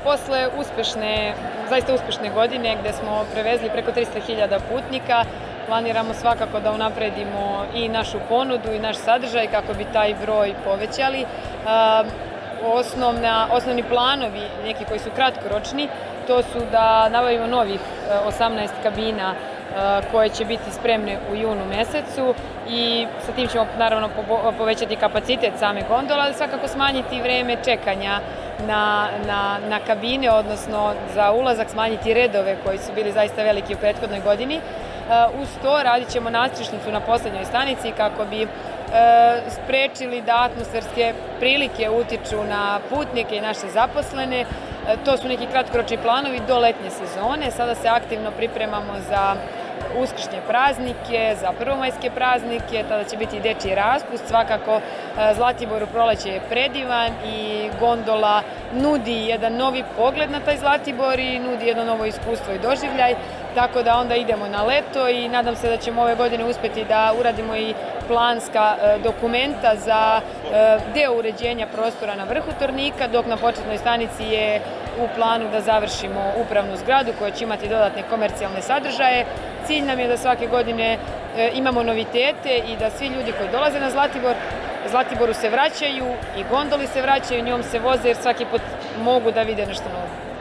Posle zaista uspešne godine gde smo prevezli preko 300.000 putnika, planiramo svakako da unapredimo i našu ponudu i naš sadržaj kako bi taj broj povećali. Osnovni planovi, neki koji su kratkoročni, to su da nabavimo novih 18 kabina koje će biti spremne u junu mesecu i sa tim ćemo naravno povećati kapacitet same gondole, ali svakako smanjiti vreme čekanja na kabine, odnosno za ulazak smanjiti redove koji su bili zaista veliki u prethodnoj godini. Uz to radit ćemo nadstrešnicu na poslednjoj stanici kako bi sprečili da atmosferske prilike utiču na putnike i naše zaposlene. To su neki kratkoročni planovi do letnje sezone. Sada se aktivno pripremamo za uskršnje praznike, za prvomajske praznike, tada će biti i dečiji raspust. Svakako Zlatibor u proleće je predivan i gondola nudi jedan novi pogled na taj Zlatibor i nudi jedno novo iskustvo i doživljaj, tako da onda idemo na leto i nadam se da ćemo ove godine uspeti da uradimo i planska dokumenta za deo uređenja prostora na vrhu Tornika, dok na početnoj stanici je u planu da završimo upravnu zgradu koja će imati dodatne komercijalne sadržaje. Cilj nam je da svake godine imamo novitete i da svi ljudi koji dolaze na Zlatiboru se vraćaju i gondoli se vraćaju, njom se voze jer svaki put mogu da vide nešto novo.